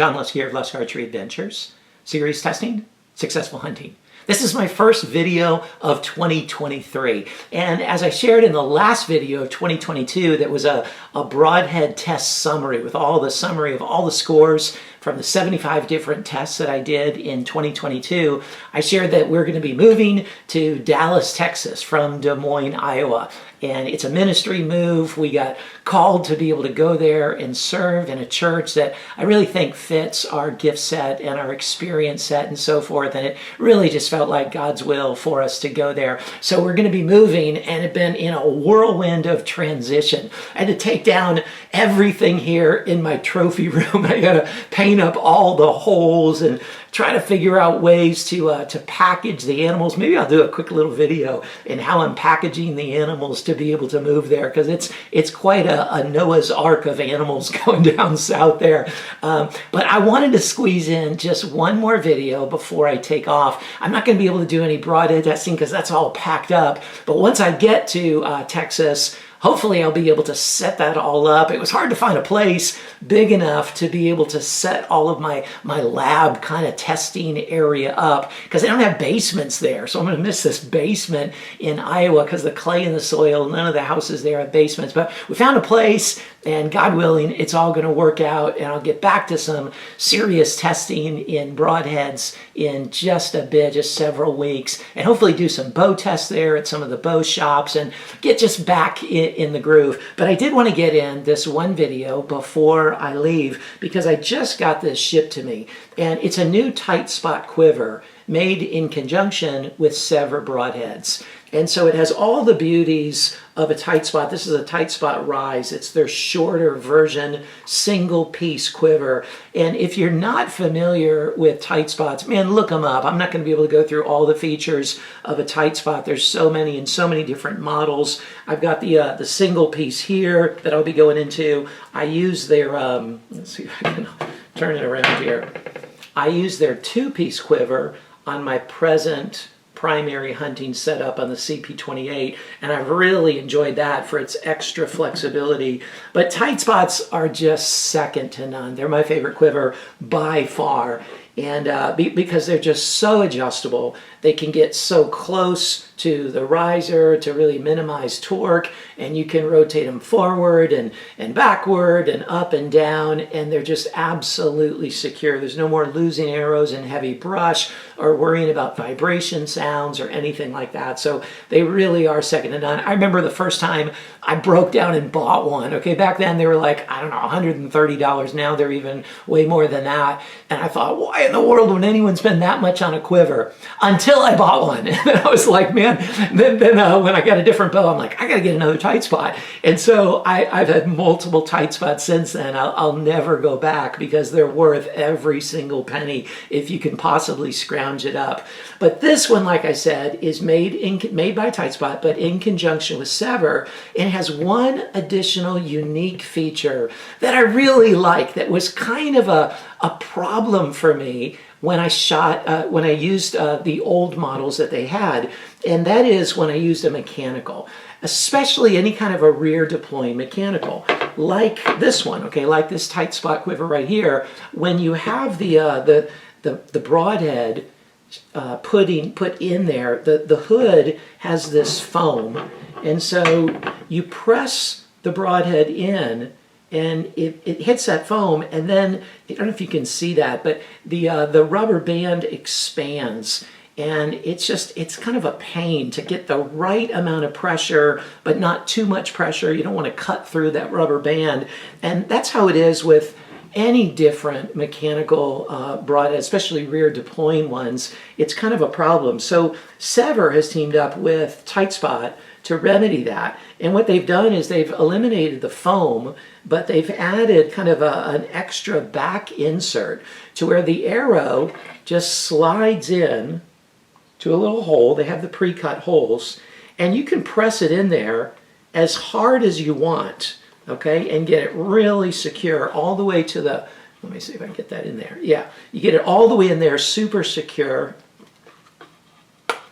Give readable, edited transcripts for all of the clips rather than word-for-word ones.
John Lusk here of Lusk Archery Adventures. Series testing, successful hunting. This is my first video of 2023, and as I shared in the last video of 2022, that was a broadhead test summary with all the summary of all the scores from the 75 different tests that I did in 2022. I shared that we're going to be moving to Dallas, Texas from Des Moines, Iowa. And it's a ministry move. We got called to be able to go there and serve in a church that I really think fits our gift set and our experience set and so forth. And it really just felt like God's will for us to go there. So we're going to be moving, and it's been in a whirlwind of transition. I had to take down everything here in my trophy room. I got to paint up all the holes and try to figure out ways to package the animals. Maybe I'll do a quick little video in how I'm packaging the animals to be able to move there, because it's quite a Noah's Ark of animals going down south there. But I wanted to squeeze in just one more video before I take off. I'm not going to be able to do any broadhead testing because that's all packed up. But once I get to Texas, hopefully I'll be able to set that all up. It was hard to find a place big enough to be able to set all of my lab kind of testing area up, because they don't have basements there. So I'm going to miss this basement in Iowa because the clay in the soil, none of the houses there have basements. But we found a place, and God willing, it's all going to work out, and I'll get back to some serious testing in broadheads in just a bit, just several weeks, and hopefully do some bow tests there at some of the bow shops and get just back in the groove. But I did want to get in this one video before I leave, because I just got this shipped to me, and it's a new tight spot quiver made in conjunction with SEVR broadheads. And so it has all the beauties of a tight spot. This is a tight spot rise. It's their shorter version, single piece quiver. And if you're not familiar with tight spots, man, look them up. I'm not going to be able to go through all the features of a tight spot. There's so many and so many different models. I've got the single piece here that I'll be going into. I use their, let's see if I can turn it around here. I use their two-piece quiver on my present primary hunting setup on the CP28, and I've really enjoyed that for its extra flexibility. But tight spots are just second to none. They're my favorite quiver by far, and because they're just so adjustable. They can get so close to the riser to really minimize torque, and you can rotate them forward and backward and up and down, and they're just absolutely secure. There's no more losing arrows in heavy brush or worrying about vibration sounds or anything like that. So they really are second to none. I remember the first time I broke down and bought one. Okay, back then they were like, I don't know, $130. Now they're even way more than that. And I thought, why in the world would anyone spend that much on a quiver? Until I bought one. And then I was like, man, then when I got a different bow, I'm like, I got to get another tight spot. And so I've had multiple tight spots since then. I'll never go back, because they're worth every single penny if you can possibly scrounge it up. But this one, like I said, is made by Tight Spot, but in conjunction with SEVR, and it has one additional unique feature that I really like, that was kind of a problem for me when I shot, when I used the old models that they had, and that is when I used a mechanical, especially any kind of a rear deploying mechanical, like this one, okay, like this tight spot quiver right here. When you have the broadhead put in there, the hood has this foam, and so you press the broadhead in, and it hits that foam, and then, I don't know if you can see that, but the rubber band expands, and it's kind of a pain to get the right amount of pressure, but not too much pressure. You don't want to cut through that rubber band, and that's how it is with any different mechanical broadhead, especially rear deploying ones. It's kind of a problem. So SEVR has teamed up with Tight Spot to remedy that. And what they've done is they've eliminated the foam, but they've added kind of an extra back insert to where the arrow just slides in to a little hole. They have the pre-cut holes, and you can press it in there as hard as you want, okay, and get it really secure all the way to the, let me see if I can get that in there. Yeah, you get it all the way in there, super secure.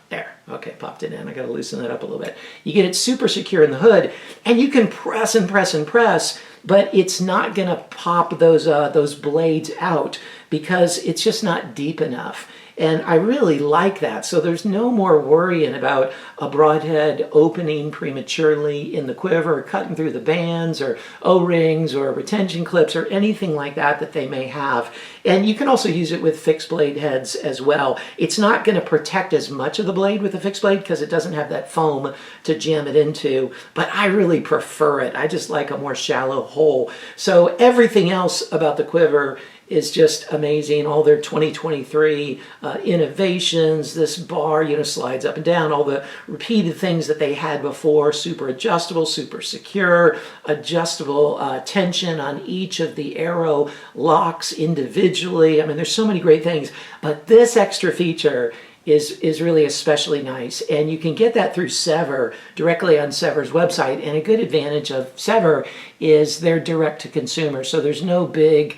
There, okay, popped it in. I got to loosen that up a little bit. You get it super secure in the hood, and you can press and press and press, but it's not going to pop those blades out because it's just not deep enough. And I really like that. So there's no more worrying about a broadhead opening prematurely in the quiver, or cutting through the bands or O-rings or retention clips or anything like that that they may have. And you can also use it with fixed blade heads as well. It's not going to protect as much of the blade with a fixed blade because it doesn't have that foam to jam it into, but I really prefer it. I just like a more shallow hole. So everything else about the quiver is just amazing. All their 2023 innovations, this bar, slides up and down, all the repeated things that they had before, super adjustable, super secure, adjustable tension on each of the arrow locks individually. I mean, there's so many great things, but this extra feature is really especially nice, and you can get that through SEVR directly on SEVR's website. And a good advantage of SEVR is they're direct to consumer, so there's no big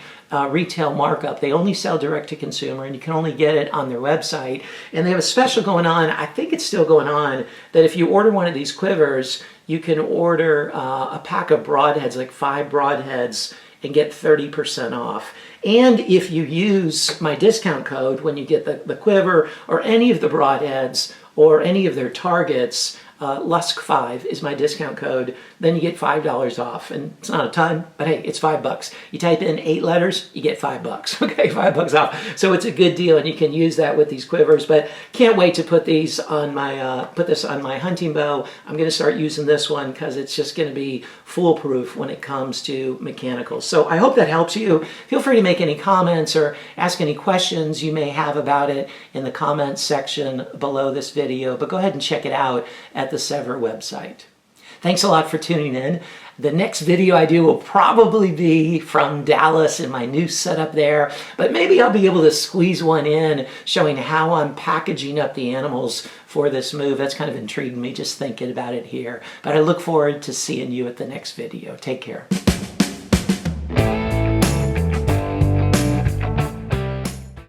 retail markup. They only sell direct to consumer, and you can only get it on their website. And they have a special going on, I think it's still going on, that if you order one of these quivers, you can order a pack of broadheads, like 5 broadheads, and get 30% off. And if you use my discount code when you get the quiver or any of the broadheads or any of their targets, LUSKFIVE is my discount code, then you get $5 off. And it's not a ton, but hey, it's $5. You type in 8 letters, you get $5. Okay, $5 off. So it's a good deal, and you can use that with these quivers. But can't wait to put these on my this on my hunting bow. I'm going to start using this one because it's just going to be foolproof when it comes to mechanicals. So I hope that helps you. Feel free to make any comments or ask any questions you may have about it in the comments section below this video. But go ahead and check it out at the SEVR website. Thanks a lot for tuning in. The next video I do will probably be from Dallas in my new setup there, but maybe I'll be able to squeeze one in showing how I'm packaging up the animals for this move. That's kind of intriguing me just thinking about it here. But I look forward to seeing you at the next video. Take care.